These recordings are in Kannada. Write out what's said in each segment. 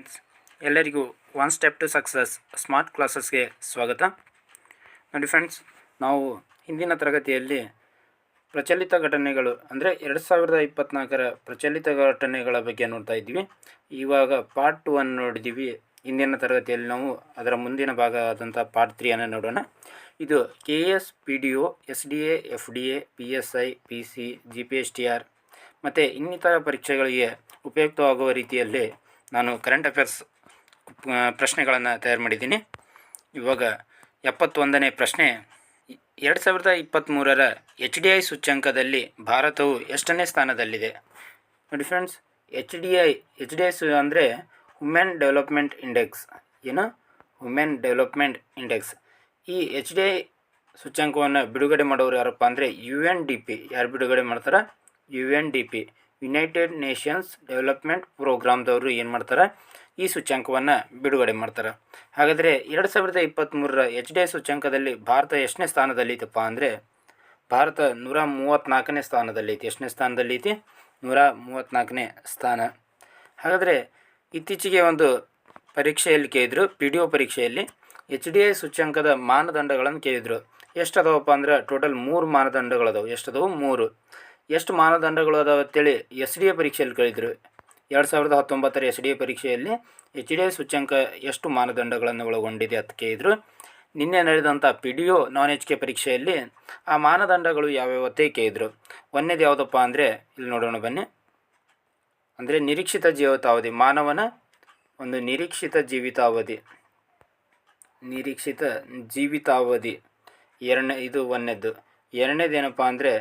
ಫ್ರೆಂಡ್ಸ್, ಎಲ್ಲರಿಗೂ one step to success smart ಕ್ಲಾಸಸ್ಗೆ ಸ್ವಾಗತ. ನೋಡಿ ಫ್ರೆಂಡ್ಸ್, ನಾವು ಹಿಂದಿನ ತರಗತಿಯಲ್ಲಿ ಪ್ರಚಲಿತ ಘಟನೆಗಳು ಅಂದರೆ 2024ರ ಪ್ರಚಲಿತ ಘಟನೆಗಳ ಬಗ್ಗೆ ನೋಡ್ತಾ ಇದ್ವಿ. ಇವಾಗ ಪಾರ್ಟ್ 2 ಅನ್ನು ನೋಡಿದ್ದೀವಿ. ಹಿಂದಿನ ತರಗತಿಯಲ್ಲಿ ನಾವು ಅದರ ಮುಂದಿನ ಭಾಗ ಆದಂಥ ಪಾರ್ಟ್ 3 ಅನ್ನು ನೋಡೋಣ. ಇದು KS, PDO, SDA, FDA, PSI, PC, GPSTR ಮತ್ತು ಇನ್ನಿತರ ಪರೀಕ್ಷೆಗಳಿಗೆ ಉಪಯುಕ್ತವಾಗುವ ರೀತಿಯಲ್ಲಿ ನಾನು ಕರೆಂಟ್ ಅಫೇರ್ಸ್ ಪ್ರಶ್ನೆಗಳನ್ನು ತಯಾರು ಮಾಡಿದ್ದೀನಿ. ಇವಾಗ 71ನೇ ಪ್ರಶ್ನೆ, 2023ರ HDI ಸೂಚ್ಯಂಕದಲ್ಲಿ ಭಾರತವು ಎಷ್ಟನೇ ಸ್ಥಾನದಲ್ಲಿದೆ? ನೋಡಿ ಫ್ರೆಂಡ್ಸ್, HDI ಅಂದರೆ ವುಮೆನ್ ಡೆವಲಪ್ಮೆಂಟ್ ಇಂಡೆಕ್ಸ್. ಏನು? Women development index. ಈ HDI ಸೂಚ್ಯಂಕವನ್ನು ಬಿಡುಗಡೆ ಮಾಡೋರು ಯಾರಪ್ಪ ಅಂದರೆ UNDP. ಯಾರು ಬಿಡುಗಡೆ ಮಾಡ್ತಾರೆ? UNDP, ಯುನೈಟೆಡ್ ನೇಷನ್ಸ್ ಡೆವಲಪ್ಮೆಂಟ್ ಪ್ರೋಗ್ರಾಮ್ದವರು ಏನು ಮಾಡ್ತಾರೆ? ಈ ಸೂಚ್ಯಂಕವನ್ನು ಬಿಡುಗಡೆ ಮಾಡ್ತಾರೆ. ಹಾಗಾದರೆ 2023ರ HDI ಸೂಚ್ಯಂಕದಲ್ಲಿ ಭಾರತ ಎಷ್ಟನೇ ಸ್ಥಾನದಲ್ಲಿತ್ತಪ್ಪ ಅಂದರೆ ಭಾರತ 134ನೇ ಸ್ಥಾನದಲ್ಲೈತಿ. ಎಷ್ಟನೇ ಸ್ಥಾನದಲ್ಲೈತಿ? 134ನೇ ಸ್ಥಾನ. ಹಾಗಾದರೆ ಇತ್ತೀಚೆಗೆ ಒಂದು ಪರೀಕ್ಷೆಯಲ್ಲಿ ಕೇಳಿದರು, PDO ಪರೀಕ್ಷೆಯಲ್ಲಿ HDI ಸೂಚ್ಯಂಕದ ಮಾನದಂಡಗಳನ್ನು ಕೇಳಿದರು. ಎಷ್ಟು ಅದಾವಪ್ಪ ಅಂದ್ರೆ ಟೋಟಲ್ 3 ಮಾನದಂಡಗಳದಾವೆ. ಎಷ್ಟದಾವು? 3. ಎಷ್ಟು ಮಾನದಂಡಗಳು ಅದಾವೆ ಅಂತೇಳಿ SDA ಪರೀಕ್ಷೆಯಲ್ಲಿ ಕೇಳಿದರು. 2019ರ SDA ಪರೀಕ್ಷೆಯಲ್ಲಿ HDI ಸೂಚ್ಯಂಕ ಎಷ್ಟು ಮಾನದಂಡಗಳನ್ನು ಒಳಗೊಂಡಿದೆ ಅಂತ ಕೇಳಿದರು. ನಿನ್ನೆ ನಡೆದಂಥ PDO ನಾನ್ HK ಪರೀಕ್ಷೆಯಲ್ಲಿ ಆ ಮಾನದಂಡಗಳು ಯಾವ್ಯಾವತ್ತೇ ಕೇಳಿದರು. ಒಂದೇದು ಯಾವುದಪ್ಪ ಅಂದರೆ ಇಲ್ಲಿ ನೋಡೋಣ ಬನ್ನಿ. ಅಂದರೆ ನಿರೀಕ್ಷಿತ ಜೀವಿತಾವಧಿ, ಮಾನವನ ಒಂದು ನಿರೀಕ್ಷಿತ ಜೀವಿತಾವಧಿ ಇದು ಒಂದನೇದು. ಎರಡನೇದೇನಪ್ಪ ಅಂದರೆ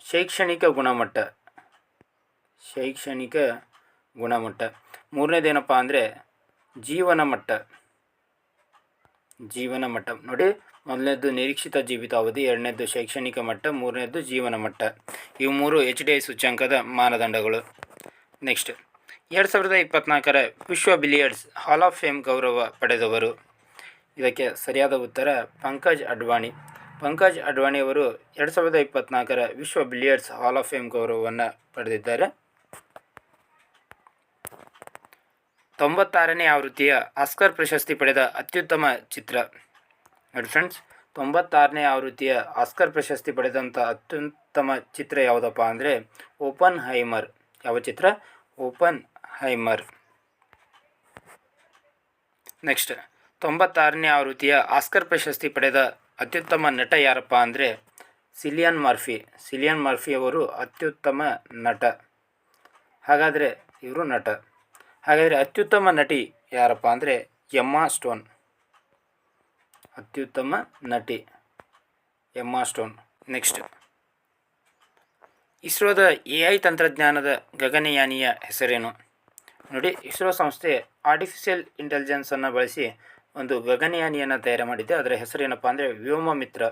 ಶೈಕ್ಷಣಿಕ ಗುಣಮಟ್ಟ. ಮೂರನೇದೇನಪ್ಪ ಅಂದರೆ ಜೀವನ ಮಟ್ಟ. ನೋಡಿ, ಮೊದಲನೇದು ನಿರೀಕ್ಷಿತ ಜೀವಿತಾವಧಿ, ಎರಡನೇದು ಶೈಕ್ಷಣಿಕ ಮಟ್ಟ, ಮೂರನೇದು ಜೀವನ ಮಟ್ಟ. ಇವು 3 HDI ಸೂಚ್ಯಂಕದ ಮಾನದಂಡಗಳು. ನೆಕ್ಸ್ಟ್, 2024ರ ವಿಶ್ವ ಬಿಲಿಯರ್ಡ್ಸ್ ಹಾಲ್ ಆಫ್ ಫೇಮ್ ಗೌರವ ಪಡೆದವರು. ಇದಕ್ಕೆ ಸರಿಯಾದ ಉತ್ತರ ಪಂಕಜ್ ಅಡ್ವಾಣಿಯವರು 2024ರ ವಿಶ್ವ ಬಿಲಿಯರ್ಡ್ಸ್ ಹಾಲ್ ಆಫ್ ಫೇಮ್ ಗೌರವವನ್ನು ಪಡೆದಿದ್ದಾರೆ. 96ನೇ ಆವೃತ್ತಿಯ ಆಸ್ಕರ್ ಪ್ರಶಸ್ತಿ ಪಡೆದ ಅತ್ಯುತ್ತಮ ಚಿತ್ರ. ನೋಡಿ ಫ್ರೆಂಡ್ಸ್, 96ನೇ ಆವೃತ್ತಿಯ ಆಸ್ಕರ್ ಪ್ರಶಸ್ತಿ ಪಡೆದಂಥ ಅತ್ಯುತ್ತಮ ಚಿತ್ರ ಯಾವುದಪ್ಪ ಅಂದರೆ ಓಪನ್ ಹೈಮರ್. ಯಾವ ಚಿತ್ರ? ಓಪನ್ ಹೈಮರ್. ನೆಕ್ಸ್ಟ್, 96ನೇ ಆವೃತ್ತಿಯ ಆಸ್ಕರ್ ಪ್ರಶಸ್ತಿ ಪಡೆದ ಅತ್ಯುತ್ತಮ ನಟ ಯಾರಪ್ಪ ಅಂದರೆ ಸಿಲಿಯನ್ ಮರ್ಫಿ ಅವರು ಅತ್ಯುತ್ತಮ ನಟ. ಹಾಗಾದರೆ ಇವರು ನಟ. ಹಾಗಾದರೆ ಅತ್ಯುತ್ತಮ ನಟಿ ಯಾರಪ್ಪ ಅಂದರೆ ಎಮ್ಮಾ ಸ್ಟೋನ್. ಅತ್ಯುತ್ತಮ ನಟಿ ಎಮ್ಮಾ ಸ್ಟೋನ್. ನೆಕ್ಸ್ಟ್, ಇಸ್ರೋದ AI ತಂತ್ರಜ್ಞಾನದ ಗಗನಯಾನಿಯ ಹೆಸರೇನು? ನೋಡಿ, ಇಸ್ರೋ ಸಂಸ್ಥೆ ಆರ್ಟಿಫಿಷಿಯಲ್ ಇಂಟೆಲಿಜೆನ್ಸನ್ನು ಬಳಸಿ ಒಂದು ಗಗನಯಾನಿಯನ್ನು ತಯಾರು ಮಾಡಿದ್ದೆ. ಅದರ ಹೆಸರೇನಪ್ಪ ಅಂದರೆ ವ್ಯೋಮಮಿತ್ರ.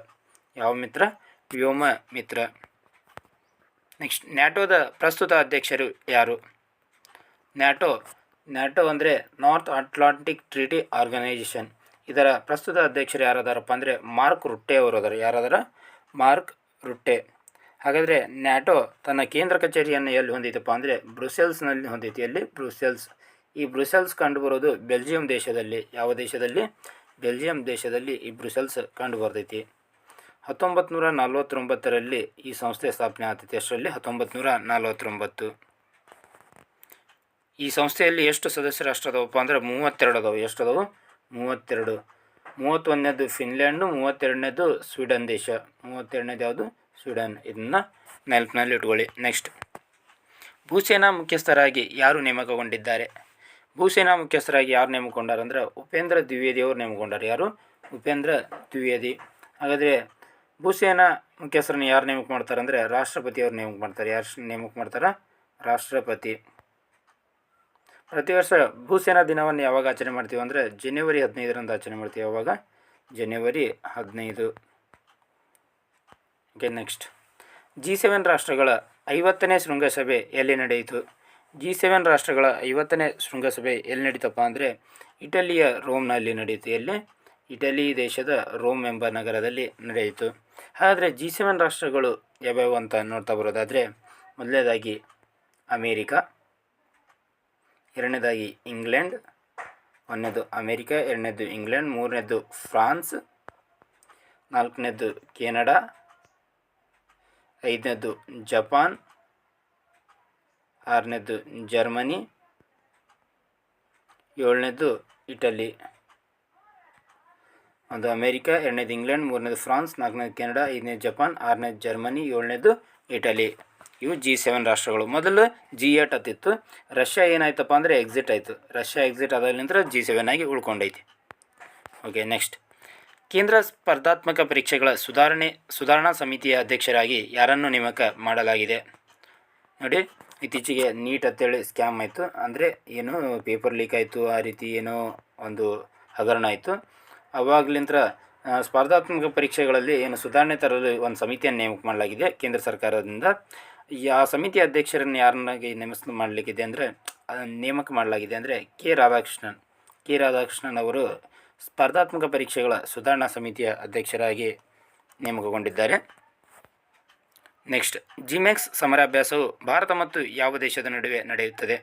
ಯಾವ ಮಿತ್ರ? ವ್ಯೋಮಮಿತ್ರ. ನೆಕ್ಸ್ಟ್, ನ್ಯಾಟೋದ ಪ್ರಸ್ತುತ ಅಧ್ಯಕ್ಷರು ಯಾರು? ನ್ಯಾಟೋ ಅಂದರೆ ನಾರ್ತ್ ಅಟ್ಲಾಂಟಿಕ್ ಟ್ರೀಟಿ ಆರ್ಗನೈಜೇಷನ್. ಇದರ ಪ್ರಸ್ತುತ ಅಧ್ಯಕ್ಷರು ಯಾರದಾರಪ್ಪ ಅಂದರೆ ಮಾರ್ಕ್ ರುಟ್ಟೆ ಅವರು ಅದಾರ. ಯಾರದಾರ? Mark Rutte. ಹಾಗಾದರೆ ನ್ಯಾಟೋ ತನ್ನ ಕೇಂದ್ರ ಕಚೇರಿಯನ್ನು ಎಲ್ಲಿ ಹೊಂದಿತಪ್ಪ ಅಂದರೆ ಬ್ರುಸೆಲ್ಸ್ನಲ್ಲಿ ಹೊಂದೈತಿ. ಎಲ್ಲಿ? ಬ್ರುಸೆಲ್ಸ್. ಈ ಬ್ರುಸೆಲ್ಸ್ ಕಂಡುಬರೋದು ಬೆಲ್ಜಿಯಂ ದೇಶದಲ್ಲಿ. ಯಾವ ದೇಶದಲ್ಲಿ? ಬೆಲ್ಜಿಯಂ ದೇಶದಲ್ಲಿ ಈ ಬ್ರುಸೆಲ್ಸ್ ಕಂಡುಬರ್ತೈತಿ. 1949ರಲ್ಲಿ ಈ ಸಂಸ್ಥೆ ಸ್ಥಾಪನೆ ಆಗ್ತೈತಿ. ಎಷ್ಟರಲ್ಲಿ? 1949. ಈ ಸಂಸ್ಥೆಯಲ್ಲಿ ಎಷ್ಟು ಸದಸ್ಯ ರಾಷ್ಟ್ರ ಅದಾವಪ್ಪ ಅಂದರೆ 32 ಅದಾವೆ. ಎಷ್ಟು ಅದಾವು? 32. 31ನೇದು ಫಿನ್ಲ್ಯಾಂಡು, 32ನೇದು ಸ್ವೀಡನ್ ದೇಶ. 32ನೇದು ಯಾವುದು? ಸ್ವೀಡನ್. ಇದನ್ನು ನೆನಪಿನಲ್ಲಿ ಇಟ್ಕೊಳ್ಳಿ. ನೆಕ್ಸ್ಟ್, ಭೂಸೇನಾ ಮುಖ್ಯಸ್ಥರಾಗಿ ಯಾರು ನೇಮಕಗೊಂಡಿದ್ದಾರೆ? ಭೂಸೇನಾ ಮುಖ್ಯಸ್ಥರಾಗಿ ಯಾರು ನೇಮಕೊಂಡಾರ ಅಂದರೆ ಉಪೇಂದ್ರ ದ್ವಿವೇದಿ ಅವರು ನೇಮಕೊಂಡಾರೆ. ಯಾರು? ಉಪೇಂದ್ರ ದ್ವಿವೇದಿ. ಹಾಗಾದರೆ ಭೂಸೇನಾ ಮುಖ್ಯಸ್ಥರನ್ನು ಯಾರು ನೇಮಕ ಮಾಡ್ತಾರೆ ಅಂದರೆ ರಾಷ್ಟ್ರಪತಿಯವರು ನೇಮಕ ಮಾಡ್ತಾರೆ. ಯಾರು ನೇಮಕ ಮಾಡ್ತಾರೆ? ರಾಷ್ಟ್ರಪತಿ. ಪ್ರತಿ ವರ್ಷ ಭೂಸೇನಾ ದಿನವನ್ನು ಯಾವಾಗ ಆಚರಣೆ ಮಾಡ್ತೀವಿ ಅಂದರೆ ಜನವರಿ 15ರಂದು ಆಚರಣೆ ಮಾಡ್ತೀವಿ. ಯಾವಾಗ? ಜನವರಿ 15. ಓಕೆ. ನೆಕ್ಸ್ಟ್, G7 ರಾಷ್ಟ್ರಗಳ 50ನೇ ಶೃಂಗಸಭೆ ಎಲ್ಲಿ ನಡೆಯಿತು? G7 ರಾಷ್ಟ್ರಗಳ 50ನೇ ಶೃಂಗಸಭೆ ಎಲ್ಲಿ ನಡೀತಪ್ಪ ಅಂದರೆ ಇಟಲಿಯ ರೋಮ್ನಲ್ಲಿ ನಡೆಯಿತು. ಎಲ್ಲಿ? ಇಟಲಿ ದೇಶದ ರೋಮ್ ಎಂಬ ನಗರದಲ್ಲಿ ನಡೆಯಿತು. ಹಾಗಾದರೆ G7 ರಾಷ್ಟ್ರಗಳು ಯಾವ್ಯಾವು ಅಂತ ನೋಡ್ತಾ ಬರೋದಾದರೆ ಮೊದಲನೇದಾಗಿ ಅಮೇರಿಕಾ, ಎರಡನೇದಾಗಿ ಇಂಗ್ಲೆಂಡ್, ಒಂದನೇದು ಅಮೇರಿಕಾ, ಎರಡನೇದು ಇಂಗ್ಲೆಂಡ್, ಮೂರನೇದು ಫ್ರಾನ್ಸ್, ನಾಲ್ಕನೇದು ಕೆನಡಾ, ಐದನೇದು ಜಪಾನ್, ಆರನೇದು ಜರ್ಮನಿ, ಏಳನೇದು ಇಟಲಿ. ಒಂದು ಅಮೇರಿಕಾ, ಎರಡನೇದು ಇಂಗ್ಲೆಂಡ್, ಮೂರನೇದು ಫ್ರಾನ್ಸ್, ನಾಲ್ಕನೇದು ಕೆನಡಾ, ಐದನೇದು ಜಪಾನ್, ಆರನೇದು ಜರ್ಮನಿ, ಏಳನೇದು ಇಟಲಿ. ಇವು G7 ರಾಷ್ಟ್ರಗಳು. ಮೊದಲು G8 ಹತ್ತಿತ್ತು. ರಷ್ಯಾ ಏನಾಯ್ತಪ್ಪ ಅಂದರೆ ಎಕ್ಸಿಟ್ ಆಯಿತು. ರಷ್ಯಾ ಎಕ್ಸಿಟ್ ಆದ ನಂತರ G7 ಆಗಿ ಉಳ್ಕೊಂಡೈತಿ. ಓಕೆ, ನೆಕ್ಸ್ಟ್ ಕೇಂದ್ರ ಸ್ಪರ್ಧಾತ್ಮಕ ಪರೀಕ್ಷೆಗಳ ಸುಧಾರಣಾ ಸಮಿತಿಯ ಅಧ್ಯಕ್ಷರಾಗಿ ಯಾರನ್ನು ನೇಮಕ ಮಾಡಲಾಗಿದೆ? ನೋಡಿ, ಇತ್ತೀಚೆಗೆ ನೀಟ್ ಅಂತೇಳಿ ಸ್ಕ್ಯಾಮ್ ಆಯಿತು. ಅಂದರೆ ಏನು ಪೇಪರ್ ಲೀಕ್ ಆಯಿತು, ಆ ರೀತಿ ಏನೋ ಒಂದು ಹಗರಣ ಆಯಿತು. ಅವಾಗಲಿಂದ ಸ್ಪರ್ಧಾತ್ಮಕ ಪರೀಕ್ಷೆಗಳಲ್ಲಿ ಏನು ಸುಧಾರಣೆ ತರಲು ಒಂದು ಸಮಿತಿಯನ್ನು ನೇಮಕ ಮಾಡಲಾಗಿದೆ ಕೇಂದ್ರ ಸರ್ಕಾರದಿಂದ. ಆ ಸಮಿತಿಯ ಅಧ್ಯಕ್ಷರನ್ನು ಯಾರನ್ನಾಗಿ ಮಾಡಲಿಕ್ಕಿದೆ ಅಂದರೆ ನೇಮಕ ಮಾಡಲಾಗಿದೆ ಅಂದರೆ ಕೆ ರಾಧಾಕೃಷ್ಣನ್ ಅವರು ಸ್ಪರ್ಧಾತ್ಮಕ ಪರೀಕ್ಷೆಗಳ ಸುಧಾರಣಾ ಸಮಿತಿಯ ಅಧ್ಯಕ್ಷರಾಗಿ ನೇಮಕಗೊಂಡಿದ್ದಾರೆ. ನೆಕ್ಸ್ಟ್, ಜಿಮೆಕ್ಸ್ ಸಮರಾಭ್ಯಾಸವು ಭಾರತ ಮತ್ತು ಯಾವ ದೇಶದ ನಡುವೆ ನಡೆಯುತ್ತದೆ?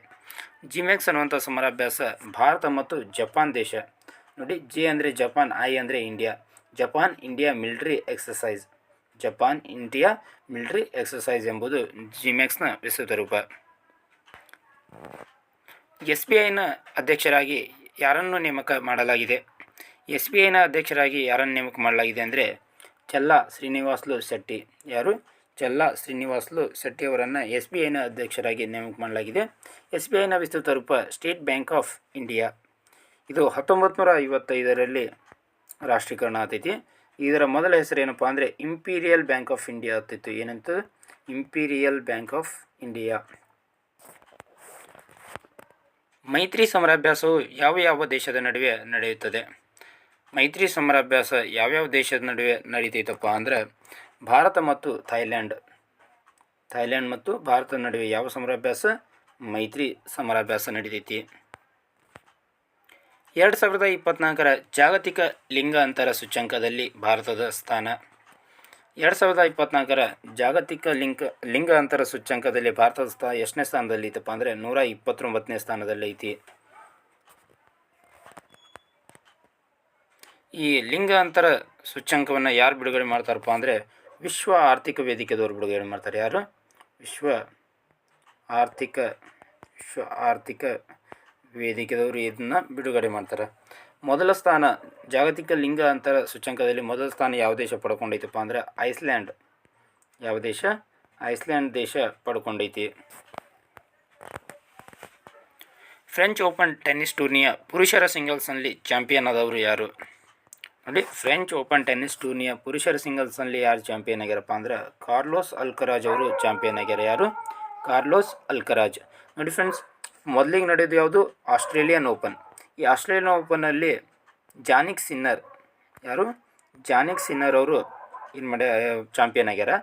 ಜಿಮೆಕ್ಸ್ ಅನ್ನುವಂಥ ಸಮರಾಭ್ಯಾಸ ಭಾರತ ಮತ್ತು ಜಪಾನ್ ದೇಶ. ನೋಡಿ, ಜೆ ಅಂದರೆ ಜಪಾನ್, ಐ ಅಂದರೆ India. Japan India military exercise. Japan India military exercise ಎಂಬುದು ಜಿಮೆಕ್ಸ್ನ ವಿಸ್ತೃತ ರೂಪ. SBIನ ಅಧ್ಯಕ್ಷರಾಗಿ ಯಾರನ್ನು ನೇಮಕ ಮಾಡಲಾಗಿದೆ? SBIನ ಅಧ್ಯಕ್ಷರಾಗಿ ಯಾರನ್ನು ನೇಮಕ ಮಾಡಲಾಗಿದೆ ಅಂದರೆ ಚೆಲ್ಲಾ ಶ್ರೀನಿವಾಸ್ಲು ಶೆಟ್ಟಿ. ಯಾರು? ಚೆಲ್ಲಾ ಶ್ರೀನಿವಾಸ್ಲು ಶೆಟ್ಟಿ ಅವರನ್ನು SBIನ ಅಧ್ಯಕ್ಷರಾಗಿ ನೇಮಕ ಮಾಡಲಾಗಿದೆ. SBIನ ವಿಸ್ತೃತ ರೂಪ ಸ್ಟೇಟ್ ಬ್ಯಾಂಕ್ ಆಫ್ ಇಂಡಿಯಾ. ಇದು 1955ರಲ್ಲಿ ರಾಷ್ಟ್ರೀಕರಣ ಆಗ್ತೈತಿ. ಇದರ ಮೊದಲ ಹೆಸರು ಏನಪ್ಪ ಅಂದರೆ ಇಂಪೀರಿಯಲ್ ಬ್ಯಾಂಕ್ ಆಫ್ ಇಂಡಿಯಾ ಆಗ್ತಿತ್ತು. ಏನಂತ? Imperial bank of India. ಮೈತ್ರಿ ಸಮರಾಭ್ಯಾಸವು ಯಾವ ದೇಶದ ನಡುವೆ ನಡೆಯುತ್ತದೆ? ಮೈತ್ರಿ ಸಮರಾಭ್ಯಾಸ ಯಾವ್ಯಾವ ದೇಶದ ನಡುವೆ ನಡೀತೈತಪ್ಪ ಅಂದರೆ ಭಾರತ ಮತ್ತು ಥೈಲ್ಯಾಂಡ್ ಮತ್ತು ಭಾರತದ ನಡುವೆ ಯಾವ ಸಮರಾಭ್ಯಾಸ? ಮೈತ್ರಿ ಸಮರಾಭ್ಯಾಸ ನಡೀತೈತಿ. 2024ರ ಜಾಗತಿಕ ಲಿಂಗ ಅಂತರ ಸೂಚ್ಯಂಕದಲ್ಲಿ ಭಾರತದ ಸ್ಥಾನ. 2024ರ ಜಾಗತಿಕ ಲಿಂಗ ಅಂತರ ಸೂಚ್ಯಂಕದಲ್ಲಿ ಭಾರತದ ಎಷ್ಟನೇ ಸ್ಥಾನದಲ್ಲಿ ಐತಪ್ಪ ಅಂದರೆ 129ನೇ ಸ್ಥಾನದಲ್ಲಿ ಐತಿ. ಈ ಲಿಂಗ ಅಂತರ ಸೂಚ್ಯಂಕವನ್ನು ಯಾರು ಬಿಡುಗಡೆ ಮಾಡ್ತಾರಪ್ಪ ಅಂದರೆ ವಿಶ್ವ ಆರ್ಥಿಕ ವೇದಿಕೆದವರು ಬಿಡುಗಡೆ ಮಾಡ್ತಾರೆ. ಯಾರು? ವಿಶ್ವ ಆರ್ಥಿಕ ವೇದಿಕೆದವರು ಇದನ್ನು ಬಿಡುಗಡೆ ಮಾಡ್ತಾರೆ. ಮೊದಲ ಸ್ಥಾನ ಜಾಗತಿಕ ಲಿಂಗ ಅಂತರ ಸೂಚ್ಯಂಕದಲ್ಲಿ ಮೊದಲ ಸ್ಥಾನ ಯಾವ ದೇಶ ಪಡ್ಕೊಂಡೈತಪ್ಪ ಅಂದರೆ ಐಸ್ಲ್ಯಾಂಡ್. ಯಾವ ದೇಶ? ಐಸ್ಲ್ಯಾಂಡ್ ದೇಶ ಪಡ್ಕೊಂಡೈತಿ. ಫ್ರೆಂಚ್ ಓಪನ್ ಟೆನ್ನಿಸ್ ಟೂರ್ನಿಯ ಪುರುಷರ ಸಿಂಗಲ್ಸ್ನಲ್ಲಿ ಚಾಂಪಿಯನ್ ಆದವರು ಯಾರು? ನೋಡಿ, ಫ್ರೆಂಚ್ ಓಪನ್ ಟೆನ್ನಿಸ್ ಟೂರ್ನಿಯ ಪುರುಷರ ಸಿಂಗಲ್ಸ್ನಲ್ಲಿ ಯಾರು ಚಾಂಪಿಯನ್ ಆಗ್ಯಾರಪ್ಪ ಅಂದ್ರೆ ಕಾರ್ಲೋಸ್ ಅಲ್ಕರಾಜ್ ಅವರು ಚಾಂಪಿಯನ್ ಆಗ್ಯಾರ. ಯಾರು? Carlos Alcaraz. ನೋಡಿ ಫ್ರೆಂಡ್ಸ್, ಮೊದಲಿಗೆ ನಡೆಯೋದು ಯಾವುದು? Australian open. ಈ ಆಸ್ಟ್ರೇಲಿಯನ್ ಓಪನ್ನಲ್ಲಿ ಜಾನಿಕ್ ಸಿನ್ನರ್. ಯಾರು? ಜಾನಿಕ್ ಸಿನ್ನರ್ ಅವರು ಚಾಂಪಿಯನ್ ಆಗ್ಯಾರ.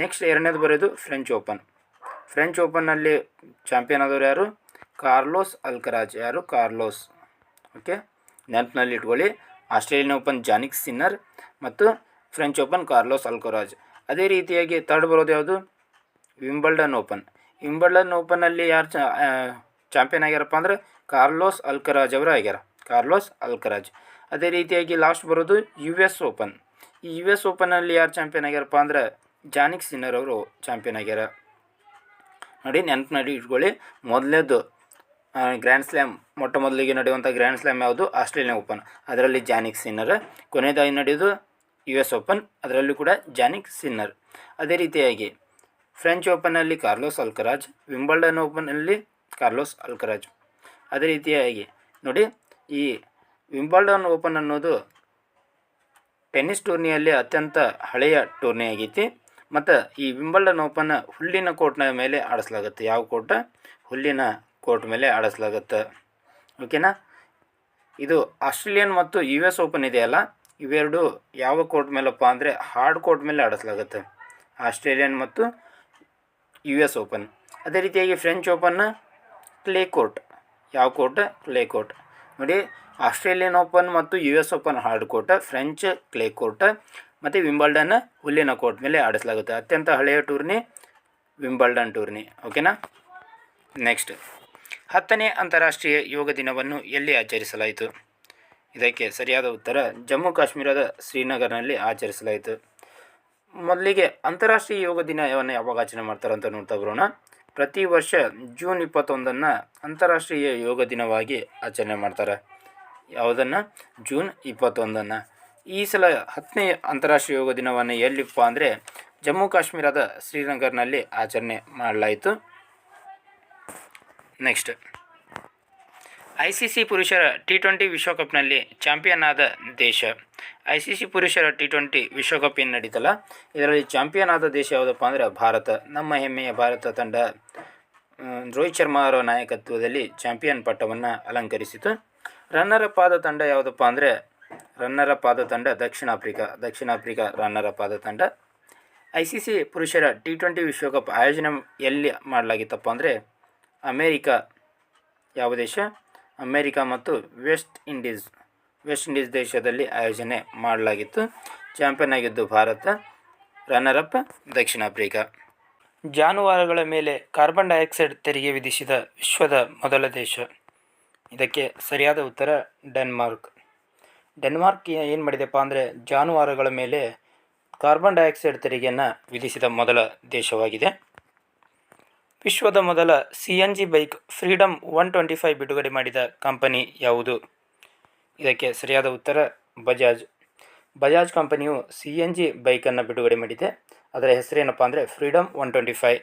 ನೆಕ್ಸ್ಟ್ ಎರಡನೇದು ಬರೋದು ಫ್ರೆಂಚ್ ಓಪನ್. ಫ್ರೆಂಚ್ ಓಪನ್ನಲ್ಲಿ ಚಾಂಪಿಯನ್ ಆದವರು ಯಾರು? Carlos Alcaraz. ಯಾರು? ಕಾರ್ಲೋಸ್. ಓಕೆ, ನೆನಪಿನಲ್ಲಿ ಇಟ್ಕೊಳ್ಳಿ. ಆಸ್ಟ್ರೇಲಿಯನ್ ಓಪನ್ ಜಾನಿಕ್ ಸಿನ್ನರ್ ಮತ್ತು ಫ್ರೆಂಚ್ ಓಪನ್ ಕಾರ್ಲೋಸ್ ಅಲ್ಕರಾಜ್. ಅದೇ ರೀತಿಯಾಗಿ ಥರ್ಡ್ ಬರೋದು ಯಾವುದು? ವಿಂಬಲ್ಡನ್ ಓಪನ್ನಲ್ಲಿ ಯಾರು ಚಾಂಪಿಯನ್ ಆಗ್ಯಾರಪ್ಪ ಅಂದರೆ ಕಾರ್ಲೋಸ್ ಅಲ್ಕರಾಜ್ ಅವರು ಆಗ್ಯಾರ. Carlos Alcaraz. ಅದೇ ರೀತಿಯಾಗಿ ಲಾಸ್ಟ್ ಬರೋದು US ಓಪನ್. ಈ US ಓಪನ್ನಲ್ಲಿ ಯಾರು ಚಾಂಪಿಯನ್ ಆಗ್ಯಾರಪ್ಪ ಅಂದ್ರೆ ಜಾನಿಕ್ ಸಿನ್ನರ್ ಅವರು ಚಾಂಪಿಯನ್ ಆಗ್ಯಾರ. ನೋಡಿ, ನೆನಪಿನಲ್ಲಿ ಇಟ್ಕೊಳ್ಳಿ. ಮೊದಲನೇದು ಗ್ರ್ಯಾಂಡ್ ಸ್ಲ್ಯಾಮ್, ಮೊದಲಿಗೆ ನಡೆಯುವಂಥ ಗ್ರ್ಯಾಂಡ್ ಸ್ಲ್ಯಾಮ್ ಯಾವುದು? Australian open. ಅದರಲ್ಲಿ ಜಾನಿಕ್ ಸಿನ್ನರ್. ಕೊನೆಯದಾಗಿ ನಡೆಯೋದು US ಓಪನ್, ಅದರಲ್ಲೂ ಕೂಡ ಜಾನಿಕ್ ಸಿನ್ನರ್. ಅದೇ ರೀತಿಯಾಗಿ ಫ್ರೆಂಚ್ ಓಪನ್ನಲ್ಲಿ ಕಾರ್ಲೋಸ್ ಅಲ್ಕರಾಜ್, ವಿಂಬಲ್ಡನ್ ಓಪನ್ನಲ್ಲಿ ಕಾರ್ಲೋಸ್ ಅಲ್ಕರಾಜ್. ಅದೇ ರೀತಿಯಾಗಿ ನೋಡಿ, ಈ ವಿಂಬಲ್ಡನ್ ಓಪನ್ ಅನ್ನೋದು ಟೆನ್ನಿಸ್ ಟೂರ್ನಿಯಲ್ಲಿ ಅತ್ಯಂತ ಹಳೆಯ ಟೂರ್ನಿ ಆಗೈತಿ. ಮತ್ತು ಈ ವಿಂಬಲ್ಡನ್ ಓಪನ್ ಹುಲ್ಲಿನ ಕೋರ್ಟ್ನ ಮೇಲೆ ಆಡಿಸಲಾಗುತ್ತೆ. ಯಾವ ಕೋರ್ಟ್? ಹುಲ್ಲಿನ ಕೋರ್ಟ್ ಮೇಲೆ ಆಡಿಸಲಾಗುತ್ತೆ. ಓಕೆನಾ? ಇದು ಆಸ್ಟ್ರೇಲಿಯನ್ ಮತ್ತು US ಓಪನ್ ಇದೆಯಲ್ಲ, ಇವೆರಡು ಯಾವ ಕೋರ್ಟ್ ಮೇಲಪ್ಪ ಅಂದರೆ ಹಾರ್ಡ್ ಕೋರ್ಟ್ ಮೇಲೆ ಆಡಿಸಲಾಗುತ್ತೆ. ಆಸ್ಟ್ರೇಲಿಯನ್ ಮತ್ತು US ಓಪನ್. ಅದೇ ರೀತಿಯಾಗಿ ಫ್ರೆಂಚ್ ಓಪನ್ ಕ್ಲೇ ಕೋರ್ಟ್. ಯಾವ ಕೋರ್ಟ್? Clay court. ನೋಡಿ, ಆಸ್ಟ್ರೇಲಿಯನ್ ಓಪನ್ ಮತ್ತು US open hard court, French clay court ಮತ್ತು ವಿಂಬಲ್ಡನ್ ಹುಲ್ಲಿನ ಕೋರ್ಟ್ ಮೇಲೆ ಆಡಿಸಲಾಗುತ್ತೆ. ಅತ್ಯಂತ ಹಳೆಯ ಟೂರ್ನಿ ವಿಂಬಲ್ಡನ್ ಟೂರ್ನಿ. ಓಕೆನಾ? ನೆಕ್ಸ್ಟ್, 10ನೇ ಅಂತಾರಾಷ್ಟ್ರೀಯ ಯೋಗ ದಿನವನ್ನು ಎಲ್ಲಿ ಆಚರಿಸಲಾಯಿತು? ಇದಕ್ಕೆ ಸರಿಯಾದ ಉತ್ತರ ಜಮ್ಮು ಕಾಶ್ಮೀರದ ಶ್ರೀನಗರ್ನಲ್ಲಿ ಆಚರಿಸಲಾಯಿತು. ಮೊದಲಿಗೆ ಅಂತಾರಾಷ್ಟ್ರೀಯ ಯೋಗ ದಿನವನ್ನು ಯಾವಾಗ ಆಚರಣೆ ಮಾಡ್ತಾರೆ ಅಂತ ನೋಡ್ತಾ ಬರೋಣ. ಪ್ರತಿ ವರ್ಷ ಜೂನ್ 21 ಅಂತಾರಾಷ್ಟ್ರೀಯ ಯೋಗ ದಿನವಾಗಿ ಆಚರಣೆ ಮಾಡ್ತಾರೆ. ಯಾವುದನ್ನು? ಜೂನ್ 21. ಈ ಸಲ 10ನೇ ಅಂತಾರಾಷ್ಟ್ರೀಯ ಯೋಗ ದಿನವನ್ನು ಎಲ್ಲಿಪ್ಪ ಅಂದರೆ ಜಮ್ಮು ಕಾಶ್ಮೀರದ ಶ್ರೀನಗರ್ನಲ್ಲಿ ಆಚರಣೆ ಮಾಡಲಾಯಿತು. ನೆಕ್ಸ್ಟ್, ICC ಪುರುಷರ T20 ವಿಶ್ವಕಪ್ನಲ್ಲಿ ಚಾಂಪಿಯನ್ ಆದ ದೇಶ. ICC ಪುರುಷರ T20 ವಿಶ್ವಕಪ್ ಏನು ನಡೀತಲ್ಲ, ಇದರಲ್ಲಿ ಚಾಂಪಿಯನ್ ಆದ ದೇಶ ಯಾವುದಪ್ಪ ಅಂದರೆ ಭಾರತ. ನಮ್ಮ ಹೆಮ್ಮೆಯ ಭಾರತ ತಂಡ ರೋಹಿತ್ ಶರ್ಮಾ ಅವರ ನಾಯಕತ್ವದಲ್ಲಿ ಚಾಂಪಿಯನ್ ಪಟ್ಟವನ್ನು ಅಲಂಕರಿಸಿತು. ರನ್ನರ್ ಅಪ್ ಆದ ತಂಡ ಯಾವುದಪ್ಪ ಅಂದರೆ ದಕ್ಷಿಣ ಆಫ್ರಿಕಾ ರನ್ನರ್ ಅಪ್ ಆದ ತಂಡ. ICC ಪುರುಷರ T20 ವಿಶ್ವಕಪ್ ಆಯೋಜನೆ ಎಲ್ಲಿ ಮಾಡಲಾಗಿತ್ತಪ್ಪ ಅಂದರೆ ಅಮೇರಿಕಾ. ಯಾವ ದೇಶ? ಅಮೇರಿಕಾ ಮತ್ತು ವೆಸ್ಟ್ ಇಂಡೀಸ್ ದೇಶದಲ್ಲಿ ಆಯೋಜನೆ ಮಾಡಲಾಗಿತ್ತು. ಚಾಂಪಿಯನ್ ಆಗಿದ್ದು ಭಾರತ, ರನ್ನರ್ ಅಪ್ ದಕ್ಷಿಣ ಆಫ್ರಿಕಾ. ಜಾನುವಾರುಗಳ ಮೇಲೆ ಕಾರ್ಬನ್ ಡೈಆಕ್ಸೈಡ್ ತೆರಿಗೆ ವಿಧಿಸಿದ ವಿಶ್ವದ ಮೊದಲ ದೇಶ. ಇದಕ್ಕೆ ಸರಿಯಾದ ಉತ್ತರ ಡೆನ್ಮಾರ್ಕ್. ಏನು ಮಾಡಿದೆಪ್ಪ ಅಂದರೆ ಜಾನುವಾರುಗಳ ಮೇಲೆ ಕಾರ್ಬನ್ ಡೈಆಕ್ಸೈಡ್ ತೆರಿಗೆಯನ್ನು ವಿಧಿಸಿದ ಮೊದಲ ದೇಶವಾಗಿದೆ. ವಿಶ್ವದ ಮೊದಲ CNG ಬೈಕ್ ಫ್ರೀಡಮ್ 125 ಬಿಡುಗಡೆ ಮಾಡಿದ ಕಂಪನಿ ಯಾವುದು? ಇದಕ್ಕೆ ಸರಿಯಾದ ಉತ್ತರ ಬಜಾಜ್ ಕಂಪನಿಯು CNG ಬೈಕನ್ನು ಬಿಡುಗಡೆ ಮಾಡಿದೆ. ಅದರ ಹೆಸರೇನಪ್ಪ ಅಂದರೆ ಫ್ರೀಡಮ್ 125.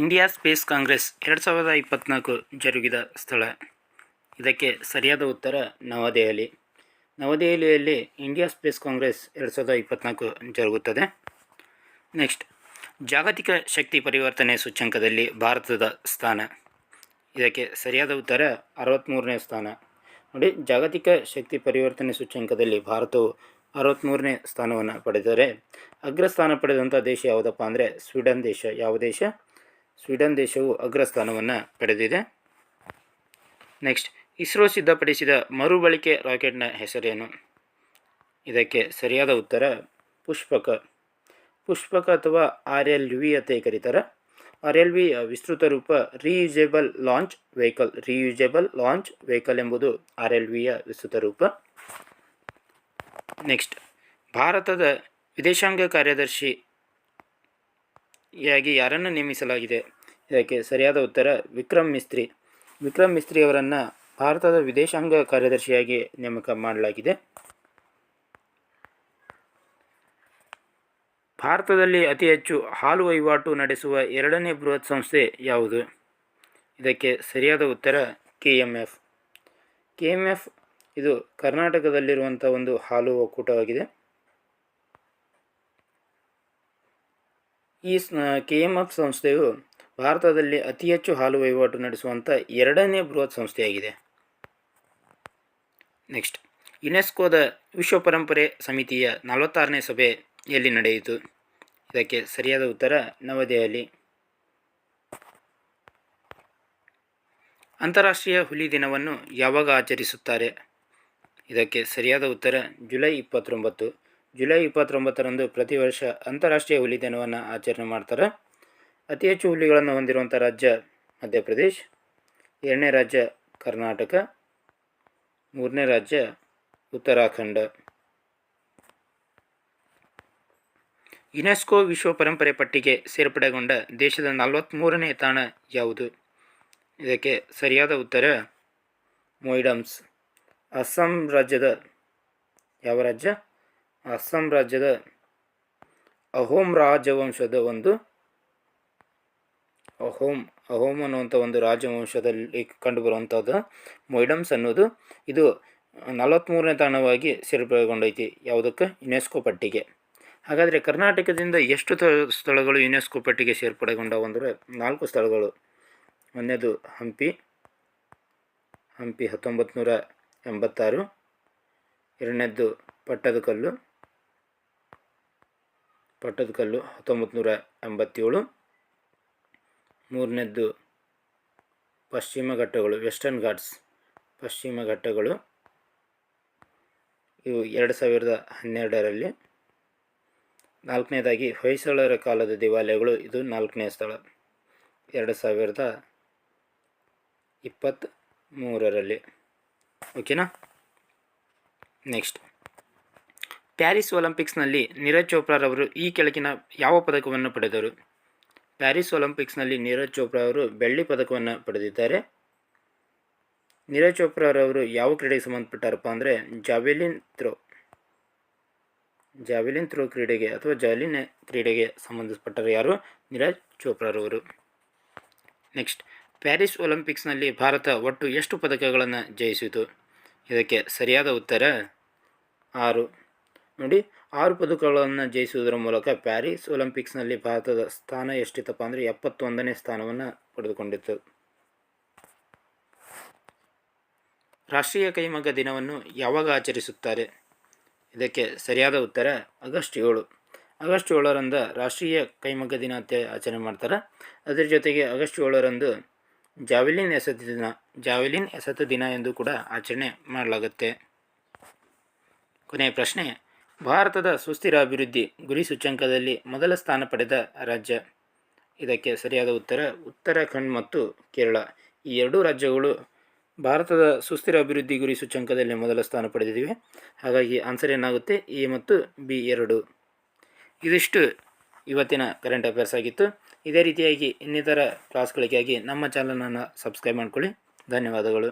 ಇಂಡಿಯಾ ಸ್ಪೇಸ್ ಕಾಂಗ್ರೆಸ್ 2024 ಜರುಗಿದ ಸ್ಥಳ. ಇದಕ್ಕೆ ಸರಿಯಾದ ಉತ್ತರ ನವದೆಹಲಿಯಲ್ಲಿ ಇಂಡಿಯಾ ಸ್ಪೇಸ್ ಕಾಂಗ್ರೆಸ್ 2024 ಜರುಗುತ್ತದೆ. ನೆಕ್ಸ್ಟ್, ಜಾಗತಿಕ ಶಕ್ತಿ ಪರಿವರ್ತನೆ ಸೂಚ್ಯಂಕದಲ್ಲಿ ಭಾರತದ ಸ್ಥಾನ. ಇದಕ್ಕೆ ಸರಿಯಾದ ಉತ್ತರ 63ನೇ ಸ್ಥಾನ. ನೋಡಿ, ಜಾಗತಿಕ ಶಕ್ತಿ ಪರಿವರ್ತನೆ ಸೂಚ್ಯಂಕದಲ್ಲಿ ಭಾರತವು 63ನೇ ಸ್ಥಾನವನ್ನು ಪಡೆದರೆ ಅಗ್ರಸ್ಥಾನ ಪಡೆದಂಥ ದೇಶ ಯಾವುದಪ್ಪ ಅಂದರೆ ಸ್ವೀಡನ್ ದೇಶ. ಯಾವ ದೇಶ? ಸ್ವೀಡನ್ ದೇಶವು ಅಗ್ರಸ್ಥಾನವನ್ನು ಪಡೆದಿದೆ. ನೆಕ್ಸ್ಟ್, ಇಸ್ರೋ ಸಿದ್ಧಪಡಿಸಿದ ಮರುಬಳಕೆ ರಾಕೆಟ್ನ ಹೆಸರೇನು? ಇದಕ್ಕೆ ಸರಿಯಾದ ಉತ್ತರ ಪುಷ್ಪಕ ಅಥವಾ RLV ಅಂತ ಕರೀತಾರೆ. RLV ವಿಸ್ತೃತ ರೂಪ ರಿಯೂಸೇಬಲ್ ಲಾಂಚ್ ವೆಹಿಕಲ್ ಎಂಬುದು RLVಯ ವಿಸ್ತೃತ ರೂಪ. ನೆಕ್ಸ್ಟ್, ಭಾರತದ ವಿದೇಶಾಂಗ ಕಾರ್ಯದರ್ಶಿಯಾಗಿ ಯಾರನ್ನು ನೇಮಿಸಲಾಗಿದೆ? ಇದಕ್ಕೆ ಸರಿಯಾದ ಉತ್ತರ ವಿಕ್ರಮ್ ಮಿಸ್ತ್ರಿ ಅವರನ್ನು ಭಾರತದ ವಿದೇಶಾಂಗ ಕಾರ್ಯದರ್ಶಿಯಾಗಿ ನೇಮಕ ಮಾಡಲಾಗಿದೆ. ಭಾರತದಲ್ಲಿ ಅತಿ ಹೆಚ್ಚು ಹಾಲು ವಹಿವಾಟು ನಡೆಸುವ 2ನೇ ಬೃಹತ್ ಸಂಸ್ಥೆ ಯಾವುದು? ಇದಕ್ಕೆ ಸರಿಯಾದ ಉತ್ತರ KMF. ಇದು ಕರ್ನಾಟಕದಲ್ಲಿರುವಂಥ ಒಂದು ಹಾಲು ಒಕ್ಕೂಟವಾಗಿದೆ. ಈ KMF ಸಂಸ್ಥೆಯು ಭಾರತದಲ್ಲಿ ಅತಿ ಹೆಚ್ಚು ಹಾಲು ವಹಿವಾಟು ನಡೆಸುವಂಥ 2ನೇ ಬೃಹತ್ ಸಂಸ್ಥೆಯಾಗಿದೆ. ನೆಕ್ಸ್ಟ್, ಯುನೆಸ್ಕೋದ ವಿಶ್ವ ಪರಂಪರೆ ಸಮಿತಿಯ 46ನೇ ಸಭೆ ಎಲ್ಲಿ ನಡೆಯಿತು? ಇದಕ್ಕೆ ಸರಿಯಾದ ಉತ್ತರ ನವದೆಹಲಿ. ಅಂತಾರಾಷ್ಟ್ರೀಯ ಹುಲಿ ದಿನವನ್ನು ಯಾವಾಗ ಆಚರಿಸುತ್ತಾರೆ? ಇದಕ್ಕೆ ಸರಿಯಾದ ಉತ್ತರ ಜುಲೈ 29ರಂದು ಪ್ರತಿ ವರ್ಷ ಅಂತಾರಾಷ್ಟ್ರೀಯ ಹುಲಿ ದಿನವನ್ನು ಆಚರಣೆ ಮಾಡ್ತಾರೆ. ಅತಿ ಹೆಚ್ಚು ಹುಲಿಗಳನ್ನು ಹೊಂದಿರುವಂಥ ರಾಜ್ಯ ಮಧ್ಯಪ್ರದೇಶ್, 2ನೇ ರಾಜ್ಯ ಕರ್ನಾಟಕ, 3ನೇ ರಾಜ್ಯ ಉತ್ತರಾಖಂಡ. ಯುನೆಸ್ಕೋ ವಿಶ್ವ ಪರಂಪರೆ ಪಟ್ಟಿಗೆ ಸೇರ್ಪಡೆಗೊಂಡ ದೇಶದ 43ನೇ ತಾಣ ಯಾವುದು? ಇದಕ್ಕೆ ಸರಿಯಾದ ಉತ್ತರ ಮೊಯಿಡಮ್ಸ್. ಅಸ್ಸಾಂ ರಾಜ್ಯದ ಯಾವ ರಾಜ್ಯ? ಅಸ್ಸಾಂ ರಾಜ್ಯದ ಅಹೋಮ್ ರಾಜವಂಶದ ಒಂದು ಅಹೋಮ್ ಅನ್ನುವಂಥ ಒಂದು ರಾಜವಂಶದಲ್ಲಿ ಕಂಡುಬರುವಂಥದ್ದು ಮೊಯಿಡಮ್ಸ್ ಅನ್ನೋದು. ಇದು 43ನೇ ತಾಣವಾಗಿ ಸೇರ್ಪಡೆಗೊಂಡೈತಿ. ಯಾವುದಕ್ಕೆ? ಯುನೆಸ್ಕೋ ಪಟ್ಟಿಗೆ. ಹಾಗಾದರೆ ಕರ್ನಾಟಕದಿಂದ ಎಷ್ಟು ಸ್ಥಳಗಳು ಯುನೆಸ್ಕೋ ಪಟ್ಟಿಗೆ ಸೇರ್ಪಡೆಗೊಂಡವು ಅಂದರೆ 4 ಸ್ಥಳಗಳು. ಒಂದನೇದು ಹಂಪಿ 1986, ಎರಡನೇದ್ದು ಪಟ್ಟದಕಲ್ಲು 1987, ಮೂರನೇದ್ದು ಪಶ್ಚಿಮ ಘಟ್ಟಗಳು ವೆಸ್ಟರ್ನ್ ಘಾಟ್ಸ್ ಪಶ್ಚಿಮ ಘಟ್ಟಗಳು, ಇವು 2012ರಲ್ಲಿ. ನಾಲ್ಕನೇದಾಗಿ ಹೊಯ್ಸಳರ ಕಾಲದ ದೇವಾಲಯಗಳು, ಇದು 4ನೇ ಸ್ಥಳ 2013. 2023ರಲ್ಲಿ. ಓಕೆನಾ. ನೆಕ್ಸ್ಟ್, ಪ್ಯಾರಿಸ್ ಒಲಿಂಪಿಕ್ಸ್ನಲ್ಲಿ ನೀರಜ್ ಚೋಪ್ರಾರವರು ಈ ಕೆಳಗಿನ ಯಾವ ಪದಕವನ್ನು ಪಡೆದರು? ಪ್ಯಾರಿಸ್ ಒಲಿಂಪಿಕ್ಸ್ನಲ್ಲಿ ನೀರಜ್ ಚೋಪ್ರಾ ಬೆಳ್ಳಿ ಪದಕವನ್ನು ಪಡೆದಿದ್ದಾರೆ. ನೀರಜ್ ಚೋಪ್ರಾರವರು ಯಾವ ಕ್ರೀಡೆಗೆ ಸಂಬಂಧಪಟ್ಟಾರಪ್ಪ ಅಂದರೆ ಜಾವೆಲಿನ್ ಥ್ರೋ ಕ್ರೀಡೆಗೆ ಅಥವಾ ಜಾವೆಲಿನ್ ಕ್ರೀಡೆಗೆ ಸಂಬಂಧಪಟ್ಟರು. ಯಾರು? ನೀರಜ್ ಚೋಪ್ರಾರವರು. ನೆಕ್ಸ್ಟ್, ಪ್ಯಾರಿಸ್ ಒಲಿಂಪಿಕ್ಸ್ನಲ್ಲಿ ಭಾರತ ಒಟ್ಟು ಎಷ್ಟು ಪದಕಗಳನ್ನು ಜಯಿಸಿತು? ಇದಕ್ಕೆ ಸರಿಯಾದ ಉತ್ತರ 6. ನೋಡಿ, 6 ಪದಕಗಳನ್ನು ಜಯಿಸುವುದರ ಮೂಲಕ ಪ್ಯಾರಿಸ್ ಒಲಿಂಪಿಕ್ಸ್ನಲ್ಲಿ ಭಾರತದ ಸ್ಥಾನ ಎಷ್ಟಿತ್ತಪ್ಪ ಅಂದರೆ 71ನೇ ಸ್ಥಾನವನ್ನು ಪಡೆದುಕೊಂಡಿತ್ತು. ರಾಷ್ಟ್ರೀಯ ಕೈಮಗ್ಗ ದಿನವನ್ನು ಯಾವಾಗ ಆಚರಿಸುತ್ತಾರೆ? ಇದಕ್ಕೆ ಸರಿಯಾದ ಉತ್ತರ ಆಗಸ್ಟ್ 7. ಆಗಸ್ಟ್ 7ರಂದು ರಾಷ್ಟ್ರೀಯ ಕೈಮಗ್ಗ ದಿನ ಅಂತ ಆಚರಣೆ ಮಾಡ್ತಾರೆ. ಅದರ ಜೊತೆಗೆ ಆಗಸ್ಟ್ 7ರಂದು ಜಾವೆಲಿನ್ ಎಸೆತ ದಿನ ಎಂದು ಕೂಡ ಆಚರಣೆ ಮಾಡಲಾಗುತ್ತೆ. ಕೊನೆಯ ಪ್ರಶ್ನೆ, ಭಾರತದ ಸುಸ್ಥಿರ ಅಭಿವೃದ್ಧಿ ಗುರಿ ಸೂಚ್ಯಂಕದಲ್ಲಿ ಮೊದಲ ಸ್ಥಾನ ಪಡೆದ ರಾಜ್ಯ? ಇದಕ್ಕೆ ಸರಿಯಾದ ಉತ್ತರ ಉತ್ತರಾಖಂಡ್ ಮತ್ತು ಕೇರಳ. ಈ ಎರಡೂ ರಾಜ್ಯಗಳು ಭಾರತದ ಸುಸ್ಥಿರ ಅಭಿವೃದ್ಧಿ ಗುರಿ ಸೂಚ್ಯಂಕದಲ್ಲಿ ಮೊದಲ ಸ್ಥಾನ ಪಡೆದಿವೆ. ಹಾಗಾಗಿ ಆನ್ಸರ್ ಏನಾಗುತ್ತೆ? ಎ ಮತ್ತು ಬಿ ಎರಡು. ಇದಿಷ್ಟು ಇವತ್ತಿನ ಕರೆಂಟ್ ಅಫೇರ್ಸ್ ಆಗಿತ್ತು. ಇದೇ ರೀತಿಯಾಗಿ ಇನ್ನಿತರ ಕ್ಲಾಸ್ಗಳಿಗಾಗಿ ನಮ್ಮ ಚಾನಲನ್ನು ಸಬ್ಸ್ಕ್ರೈಬ್ ಮಾಡ್ಕೊಳ್ಳಿ. ಧನ್ಯವಾದಗಳು.